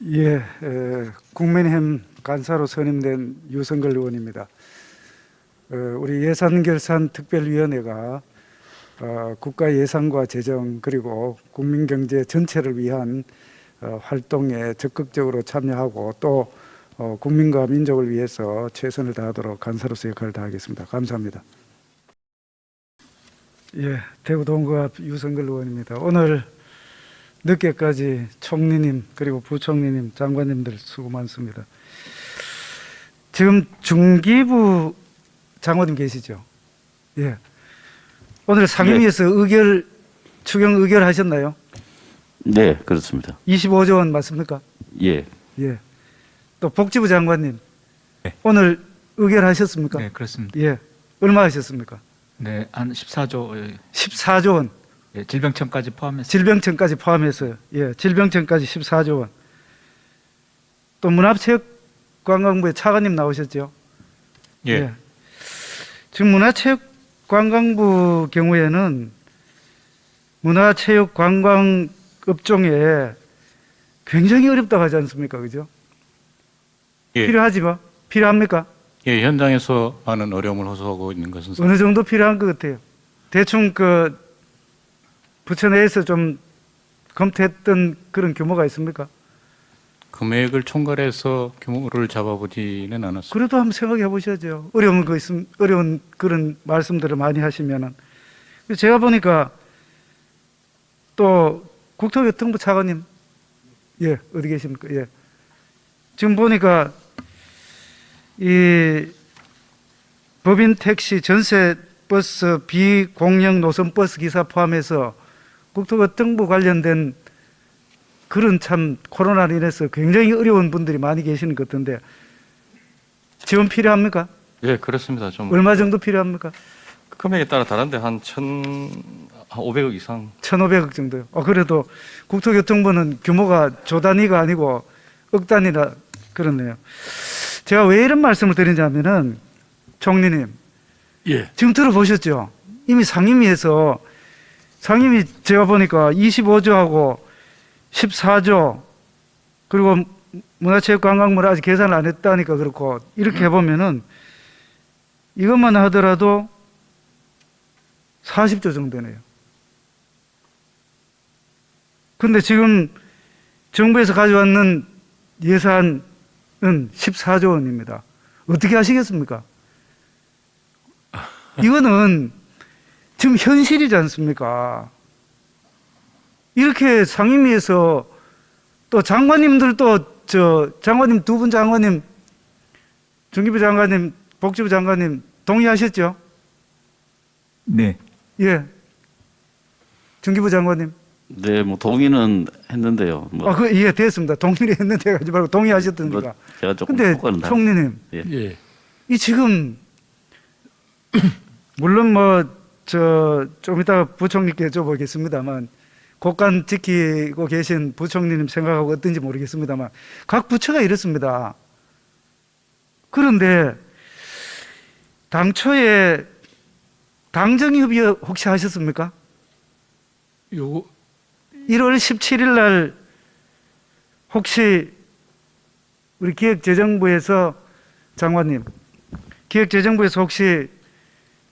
예, 국민의힘 간사로 선임된 유성걸 의원입니다. 우리 예산결산특별위원회가 국가 예산과 재정 그리고 국민 경제 전체를 위한 활동에 적극적으로 참여하고 또 국민과 민족을 위해서 최선을 다하도록 간사로서 역할을 다하겠습니다. 감사합니다. 예, 대구 동구갑 유성걸 의원입니다. 오늘 늦게까지 총리님 그리고 부총리님 장관님들 수고 많습니다. 지금 중기부 장관님 계시죠? 예. 오늘 상임위에서 추경 의결하셨나요? 네, 그렇습니다. 25조 원 맞습니까? 예. 예. 또 복지부 장관님 네. 오늘 의결하셨습니까? 네, 그렇습니다. 예. 얼마 하셨습니까? 네, 한 14조 14조 원. 예, 질병청까지 포함해서. 질병청까지 포함해서요. 예, 질병청까지 14조 원. 또 문화체육관광부의 차관님 나오셨죠? 예. 지금 문화체육관광부 경우에는 문화체육관광 업종에 굉장히 어렵다고 하지 않습니까? 그죠? 예. 필요합니까? 예, 현장에서 많은 어려움을 호소하고 있는 것은 어느 정도 필요한 것 같아요. 대충 부처 내에서 좀 검토했던 그런 규모가 있습니까? 금액을 총괄해서 규모를 잡아보지는 않았습니다. 그래도 한번 생각해 보셔야죠. 어려운 그런 말씀들을 많이 하시면은. 제가 보니까 또 국토교통부 차관님, 예, 어디 계십니까? 예. 지금 보니까 이 법인 택시 전세 버스 비공영 노선 버스 기사 포함해서 국토교통부 관련된 그런 참 코로나로 인해서 굉장히 어려운 분들이 많이 계시는 것 같은데 지원 필요합니까? 예, 그렇습니다. 좀 얼마 정도 필요합니까? 금액에 따라 다른데 한 1,500억 이상. 1,500억 정도요. 그래도 국토교통부는 규모가 조 단위가 아니고 억 단위라 그렇네요. 제가 왜 이런 말씀을 드리냐면은 총리님, 예. 지금 들어보셨죠? 이미 상임위에서 상임위 제가 보니까 25조하고 14조 그리고 문화체육관광부를 아직 계산을 안 했다니까 그렇고 이렇게 해보면은 이것만 하더라도 40조 정도 되네요. 근데 지금 정부에서 가져왔는 예산은 14조 원입니다. 어떻게 하시겠습니까? 이거는 지금 현실이지 않습니까? 이렇게 상임위에서 또 장관님들도 장관님 두 분 장관님 중기부 장관님 복지부 장관님 동의하셨죠? 네. 예. 중기부 장관님. 네, 뭐 동의는 했는데요. 예, 됐습니다. 동의를 했는데 하지 말고 동의하셨다니까. 제가 조금 근데 효과는 총리님, 예. 이 지금 물론 좀 이따 부총리께 여쭤보겠습니다만 국간 지키고 계신 부총리님 생각하고 어떤지 모르겠습니다만 각 부처가 이렇습니다. 그런데 당초에 당정협의 혹시 하셨습니까? 요거 1월 17일 날 혹시 우리 기획재정부에서 장관님, 기획재정부에서 혹시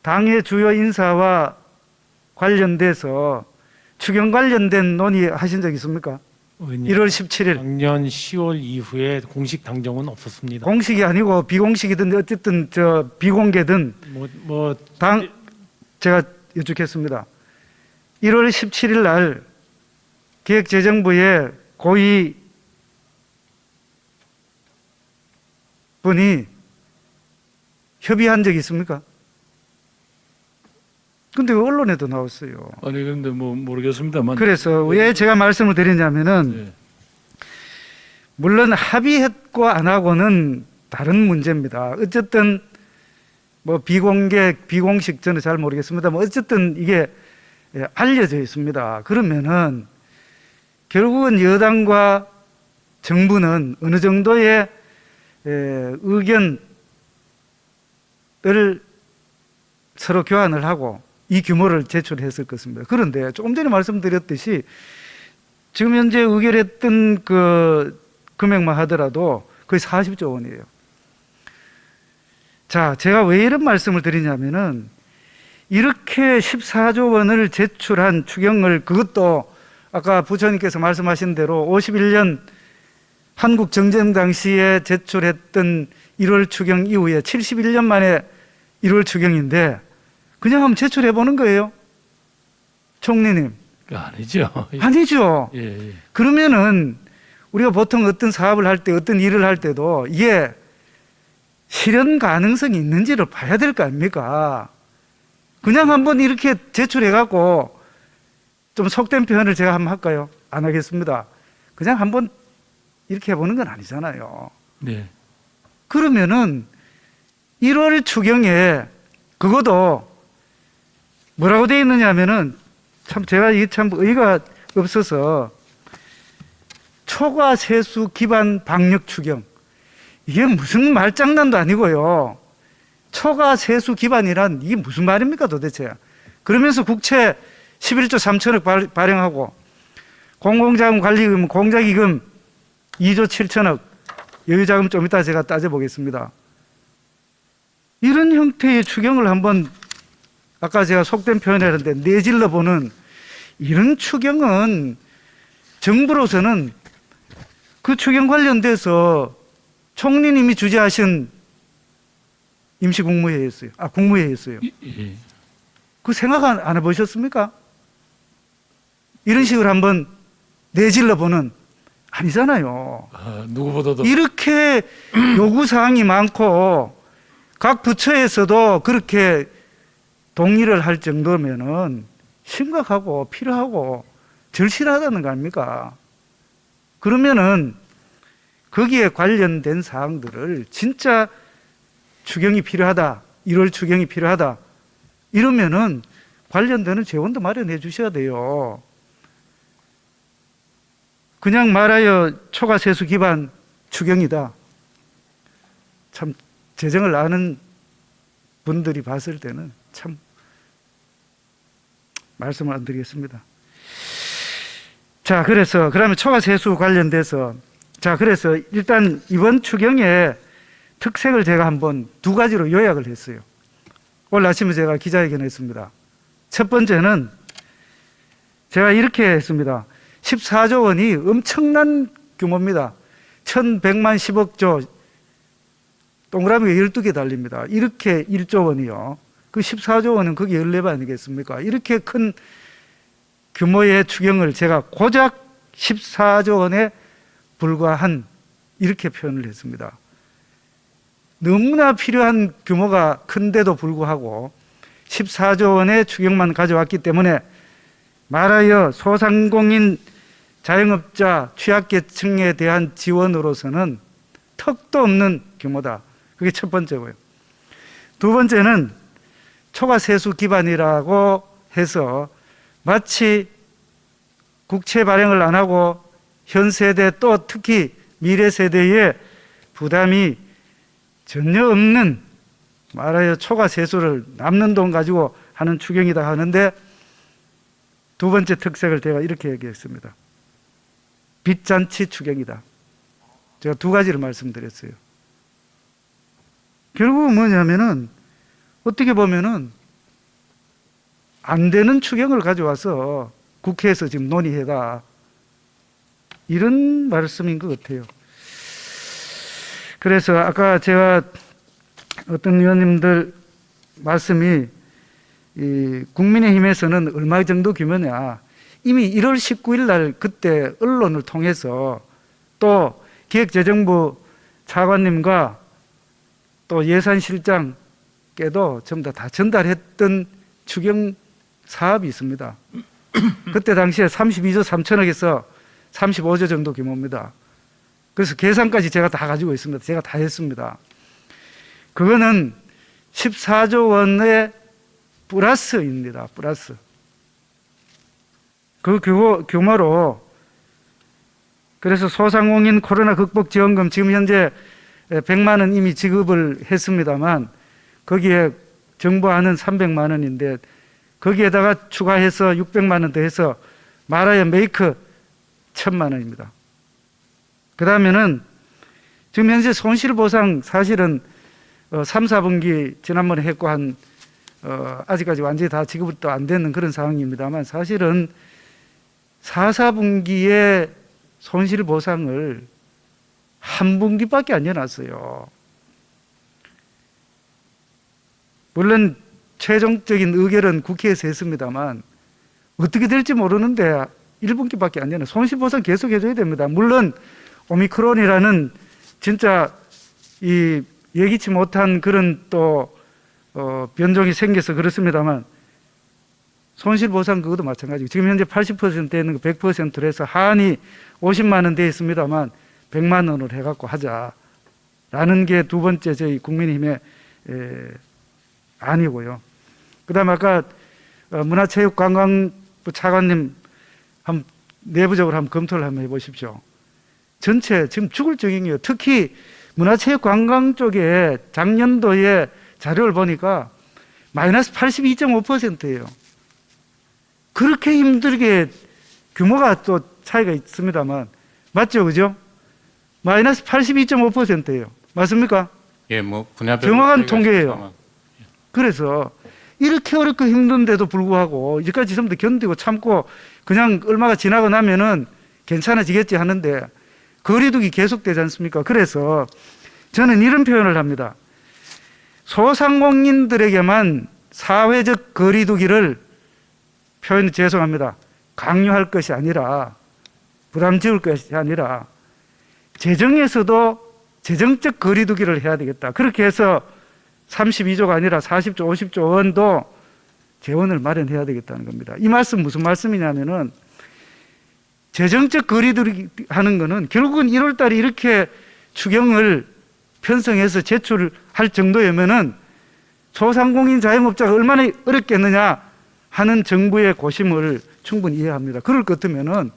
당의 주요 인사와 관련돼서 추경 관련된 논의하신 적 있습니까? 1월 17일. 작년 10월 이후에 공식 당정은 없었습니다. 공식이 아니고 비공식이든 어쨌든 비공개든 제가 여쭙겠습니다. 1월 17일 날 기획재정부의 고위 분이 협의한 적이 있습니까? 근데 언론에도 나왔어요. 아니 근데 뭐 모르겠습니다만. 그래서 왜 제가 말씀을 드리냐면은 물론 합의했고 안 하고는 다른 문제입니다. 어쨌든 뭐 비공식 저는 잘 모르겠습니다만 어쨌든 이게 알려져 있습니다. 그러면은 결국은 여당과 정부는 어느 정도의 의견을 서로 교환을 하고 이 규모를 제출했을 것입니다. 그런데 조금 전에 말씀드렸듯이 지금 현재 의결했던 금액만 하더라도 거의 40조 원이에요. 자, 제가 왜 이런 말씀을 드리냐면은 이렇게 14조 원을 제출한 추경을, 그것도 아까 부처님께서 말씀하신 대로 51년 한국 정쟁 당시에 제출했던 1월 추경 이후에 71년 만에 1월 추경인데 그냥 한번 제출해 보는 거예요. 총리님. 아니죠. 아니죠. 예, 예. 그러면은 우리가 보통 어떤 사업을 할 때, 어떤 일을 할 때도 이게 실현 가능성이 있는지를 봐야 될 거 아닙니까? 그냥 한번 이렇게 제출해 갖고 좀 속된 표현을 제가 한번 할까요? 안 하겠습니다. 그냥 한번 이렇게 해보는 건 아니잖아요. 네. 그러면은 1월 추경에 그것도 뭐라고 되어 있느냐 하면은 참 제가 이게 참 의의가 없어서 초과 세수 기반 방역 추경, 이게 무슨 말장난도 아니고요. 초과 세수 기반이란 이게 무슨 말입니까 도대체. 그러면서 국채 11조 3천억 발행하고 공공자금 관리금 공자기금 2조 7천억, 여유자금 좀 이따 제가 따져보겠습니다. 이런 형태의 추경을 한번, 아까 제가 속된 표현을 했는데 내질러 보는 이런 추경은 정부로서는 그 추경 관련돼서 총리님이 주재하신 임시국무회의였어요. 국무회의였어요. 예. 그 생각 안 해보셨습니까? 이런 식으로 한번 내질러 보는, 아니잖아요. 누구보다도 이렇게 요구사항이 많고 각 부처에서도 그렇게 동의를 할 정도면은 심각하고 필요하고 절실하다는 거 아닙니까? 그러면은 거기에 관련된 사항들을 진짜 추경이 필요하다, 1월 추경이 필요하다 이러면은 관련되는 재원도 마련해 주셔야 돼요. 그냥 말하여 초과 세수 기반 추경이다. 참 재정을 아는 분들이 봤을 때는 참 말씀을 안 드리겠습니다. 자, 그러면 초과 세수 관련돼서, 자, 그래서 일단 이번 추경의 특색을 제가 한번 두 가지로 요약을 했어요. 오늘 아침에 제가 기자회견을 했습니다. 첫 번째는 제가 이렇게 했습니다. 14조 원이 엄청난 규모입니다. 1100만 10억조, 동그라미가 12개 달립니다. 이렇게 1조 원이요. 그 14조 원은 그게 14배 아니겠습니까? 이렇게 큰 규모의 추경을 제가 고작 14조 원에 불과한, 이렇게 표현을 했습니다. 너무나 필요한 규모가 큰데도 불구하고 14조 원의 추경만 가져왔기 때문에 말하여 소상공인 자영업자 취약계층에 대한 지원으로서는 턱도 없는 규모다. 그게 첫 번째고요. 두 번째는 초과 세수 기반이라고 해서 마치 국채 발행을 안 하고 현 세대 또 특히 미래 세대의 부담이 전혀 없는, 말하여 초과 세수를 남는 돈 가지고 하는 추경이다 하는데, 두 번째 특색을 제가 이렇게 얘기했습니다. 빚잔치 추경이다. 제가 두 가지를 말씀드렸어요. 결국은 뭐냐면은 어떻게 보면은 안 되는 추경을 가져와서 국회에서 지금 논의해라, 이런 말씀인 것 같아요. 그래서 아까 제가 어떤 의원님들 말씀이 이 국민의힘에서는 얼마 정도 규모냐, 이미 1월 19일 날 그때 언론을 통해서 또 기획재정부 차관님과 또 예산실장께도 전부 다 전달했던 추경 사업이 있습니다. 그때 당시에 32조 3천억에서 35조 정도 규모입니다. 그래서 계산까지 제가 다 가지고 있습니다. 제가 다 했습니다. 그거는 14조 원의 플러스입니다. 플러스. 그 규모로, 그래서 소상공인 코로나 극복 지원금 지금 현재 100만 원 이미 지급을 했습니다만 거기에 정부안은 300만 원인데 거기에다가 추가해서 600만 원 더 해서 말하여 메이크 1000만 원입니다. 그 다음에는 지금 현재 손실보상 사실은 3, 4분기 지난번에 했고 아직까지 완전히 다 지급도 안 되는 그런 상황입니다만 사실은 4, 4분기에 손실보상을 한 분기밖에 안 내놨어요. 물론 최종적인 의결은 국회에서 했습니다만 어떻게 될지 모르는데 1분기밖에 안 내놔. 손실보상 계속 해줘야 됩니다. 물론 오미크론이라는 진짜 이 예기치 못한 그런 또 변종이 생겨서 그렇습니다만 손실보상 그것도 마찬가지고 지금 현재 80% 되는 거 100%로 해서 하한이 50만 원 돼 있습니다만 100만 원으로 해갖고 하자라는 게 두 번째 저희 국민의힘의 안이고요. 그다음 아까 문화체육관광부 차관님 내부적으로 한번 검토를 한번 해보십시오. 전체 지금 죽을 지경이에요. 특히 문화체육관광 쪽에 작년도에 자료를 보니까 마이너스 82.5%예요. 그렇게 힘들게 규모가 또 차이가 있습니다만 맞죠, 그죠? 마이너스 82.5%예요. 맞습니까? 예, 뭐 분야별 정확한 통계예요. 그래서 이렇게 어렵고 힘든데도 불구하고 이제까지 전부 다 견디고 참고 그냥 얼마가 지나고 나면은 괜찮아지겠지 하는데 거리두기 계속되지 않습니까? 그래서 저는 이런 표현을 합니다. 소상공인들에게만 사회적 거리두기를 표현 죄송합니다. 강요할 것이 아니라 부담 지울 것이 아니라 재정에서도 재정적 거리두기를 해야 되겠다. 그렇게 해서 32조가 아니라 40조, 50조 원도 재원을 마련해야 되겠다는 겁니다. 이 말씀 무슨 말씀이냐면은 재정적 거리두기 하는 거는 결국은 1월 달에 이렇게 추경을 편성해서 제출할 정도이면은 소상공인 자영업자가 얼마나 어렵겠느냐 하는 정부의 고심을 충분히 이해합니다. 그럴 것 같으면은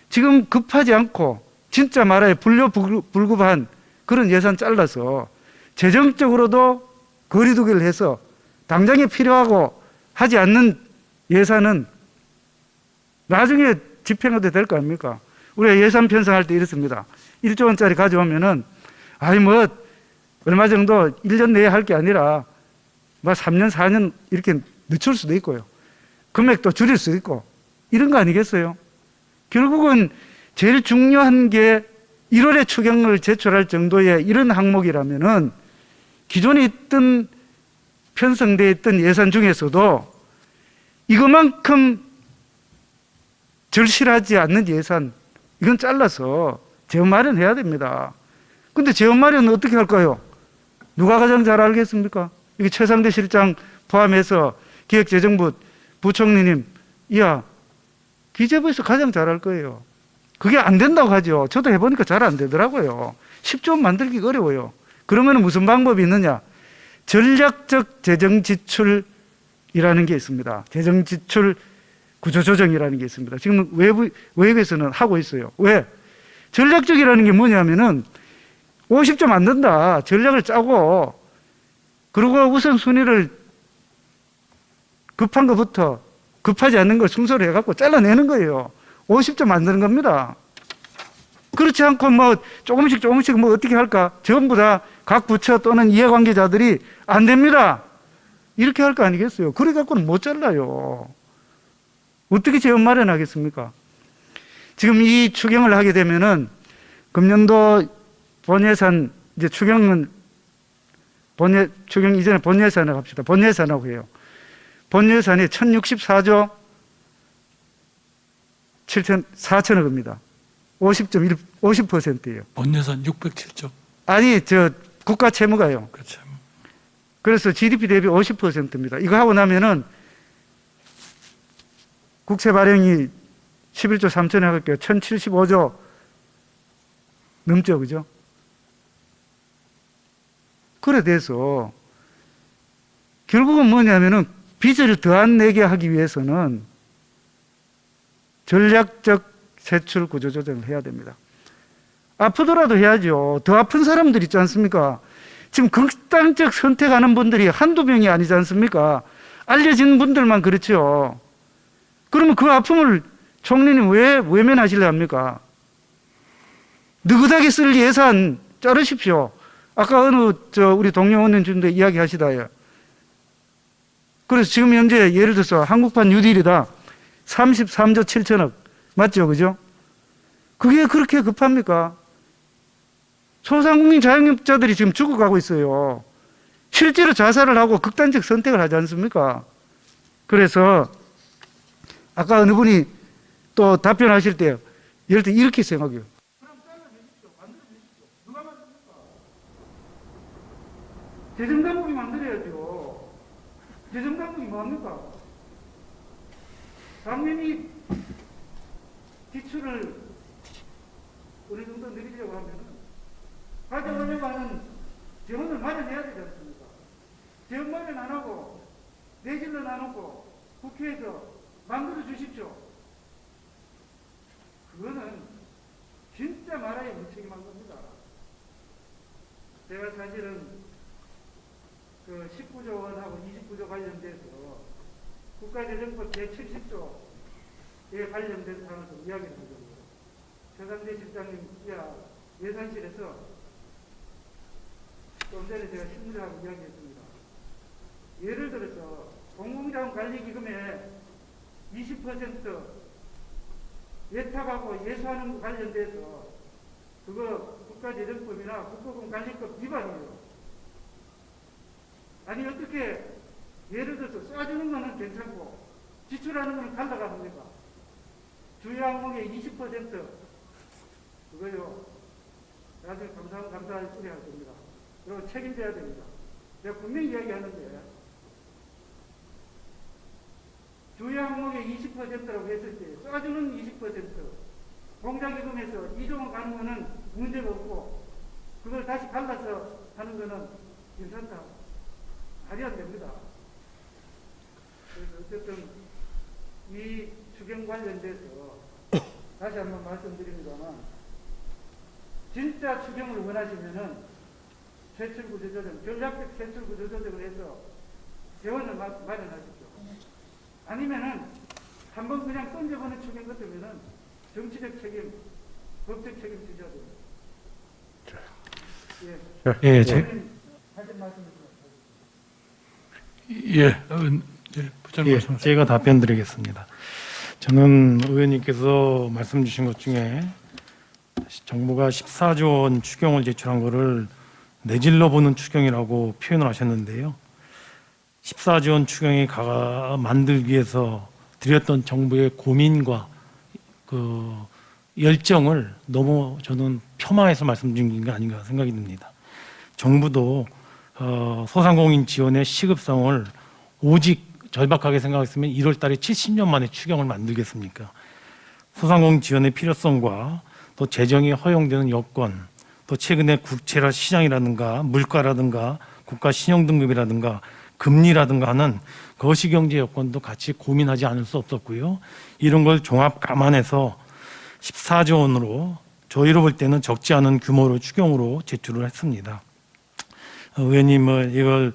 지금 급하지 않고 진짜 말하에 불급한 그런 예산 잘라서 재정적으로도 거리두기를 해서 당장에 필요하고 하지 않는 예산은 나중에 집행해도 될 거 아닙니까? 우리가 예산 편성할 때 이렇습니다. 1조 원짜리 가져오면은 뭐 얼마 정도 1년 내에 할 게 아니라 뭐 3년, 4년 이렇게 늦출 수도 있고요. 금액도 줄일 수도 있고 이런 거 아니겠어요? 결국은 제일 중요한 게 1월에 추경을 제출할 정도의 이런 항목이라면은 기존에 있던 편성되어 있던 예산 중에서도 이거만큼 절실하지 않는 예산 이건 잘라서 재원 마련해야 됩니다. 근데 재원 마련은 어떻게 할까요? 누가 가장 잘 알겠습니까? 이게 최상대 실장 포함해서 기획재정부 부총리님, 기재부에서 가장 잘할 거예요. 그게 안 된다고 하죠. 저도 해보니까 잘 안 되더라고요. 10조 원 만들기 어려워요. 그러면 무슨 방법이 있느냐? 전략적 재정 지출이라는 게 있습니다. 재정 지출 구조조정이라는 게 있습니다. 지금 외국에서는 하고 있어요. 왜? 전략적이라는 게 뭐냐면은 50조 만든다. 전략을 짜고 그리고 우선순위를 급한 것부터 급하지 않는 걸 순서로 해갖고 잘라내는 거예요. 50조 만드는 겁니다. 그렇지 않고 뭐 조금씩 뭐 어떻게 할까? 전부 다 각 부처 또는 이해관계자들이 안 됩니다. 이렇게 할 거 아니겠어요? 그래 갖고는 못 잘라요. 어떻게 재원 마련하겠습니까? 지금 이 추경을 하게 되면은 금년도 본예산 이제 추경 이전에 본예산을 합시다. 본예산하고 해요. 본예산이 1064조 4천억입니다. 50%예요. 본예산 607조. 아니, 국가 채무가요. 그렇죠. 그래서 GDP 대비 50%입니다. 이거 하고 나면은 국채 발행이 11조 3천에 할게요. 1075조 넘죠, 그죠? 그래 돼서 결국은 뭐냐면은 빚을 더 안 내게 하기 위해서는 전략적 세출 구조 조정을 해야 됩니다. 아프더라도 해야죠. 더 아픈 사람들 있지 않습니까? 지금 극단적 선택하는 분들이 한두 명이 아니지 않습니까? 알려진 분들만 그렇죠. 그러면 그 아픔을 총리님 왜 외면하시려 합니까? 느긋하게 쓸 예산 자르십시오. 아까 우리 동료 의원님도 이야기하시다요. 그래서 지금 현재 예를 들어서 한국판 뉴딜이다. 33조 7천억. 맞죠? 그죠? 그게 그렇게 급합니까? 소상공인 자영업자들이 지금 죽어가고 있어요. 실제로 자살을 하고 극단적 선택을 하지 않습니까? 그래서 아까 어느 분이 또 답변하실 때 예를 들어 이렇게 생각해요. 재정당국이 만들어야죠. 재정당국이 뭐합니까? 당연히 지출을 어느 정도 늘리려고 하면 가져오려고 하는 재원을 마련해야 되지 않습니까? 재원 마련 안 하고 내질러 놔놓고 국회에서 만들어 주십시오. 그거는 진짜 말하기 무책임한 겁니다. 제가 사실은 그 19조 원하고 29조 관련돼서 국가재정법 제70조에 관련된 사항을 좀 이야기를 하려고요. 최상대 실장님 예산실에서 좀 전에 제가 신문하고 이야기했습니다. 예를 들어서 공공자원관리기금에 20% 예탁하고 예수하는 것 관련돼서 그거 국가재정법이나 국고금관리법 위반이에요. 아니 어떻게 예를 들어서 쏴주는 거는 괜찮고 지출하는 거는 갈라갑니까? 주요 항목의 20% 그거요. 나중에 감사할 소리 할 겁니다. 그리고 책임져야 됩니다. 제가 분명히 이야기하는데 주요 항목의 20%라고 했을 때 쏴주는 20% 공자기금에서 2조 원 가는 거는 문제가 없고 그걸 다시 갈라서 하는 거는 괜찮다. 말이 안 됩니다. 그래서 어쨌든 이 추경 관련돼서 다시 한번 말씀드립니다만 진짜 추경을 원하시면은 세출구조조정, 전략적 세출구조조정을 해서 재원을 마련하십시오. 아니면은 한번 그냥 던져보는 추경 같으면은 정치적 책임, 법적 책임 지셔야 됩니다. 예, 하신 말씀 예, 제가 답변 드리겠습니다. 저는 의원님께서 말씀 주신 것 중에 정부가 14조 원 추경을 제출한 거를 내질러 보는 추경이라고 표현을 하셨는데요. 14조 원 추경이 만들기 위해서 드렸던 정부의 고민과 그 열정을 너무 저는 폄하해서 말씀드린 게 아닌가 생각이 듭니다. 정부도 소상공인 지원의 시급성을 오직 절박하게 생각했으면 1월 달에 70년 만에 추경을 만들겠습니까? 소상공인 지원의 필요성과 또 재정이 허용되는 여건, 또 최근에 국채라 시장이라든가 물가라든가 국가 신용등급이라든가 금리라든가 하는 거시경제 여건도 같이 고민하지 않을 수 없었고요. 이런 걸 종합 감안해서 14조 원으로 저희로 볼 때는 적지 않은 규모로 추경으로 제출을 했습니다. 의원님은 이걸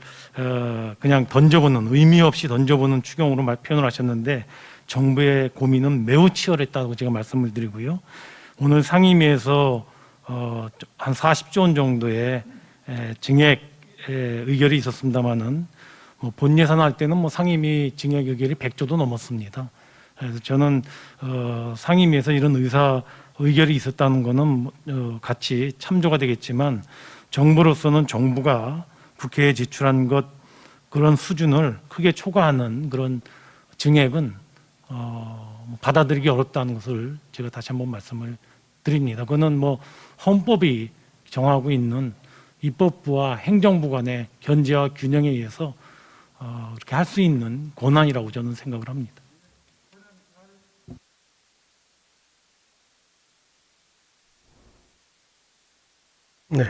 그냥 던져보는, 의미 없이 던져보는 추경으로 표현을 하셨는데 정부의 고민은 매우 치열했다고 제가 말씀을 드리고요. 오늘 상임위에서 한 40조 원 정도의 증액 의결이 있었습니다만은 본 예산할 때는 상임위 증액 의결이 100조도 넘었습니다. 그래서 저는 상임위에서 이런 의결이 있었다는 거는 같이 참조가 되겠지만 정부로서는 정부가 국회에 제출한 것 그런 수준을 크게 초과하는 그런 증액은 받아들이기 어렵다는 것을 제가 다시 한번 말씀을 드립니다. 그거는 헌법이 정하고 있는 입법부와 행정부 간의 견제와 균형에 의해서 그렇게 할 수 있는 권한이라고 저는 생각을 합니다. 네.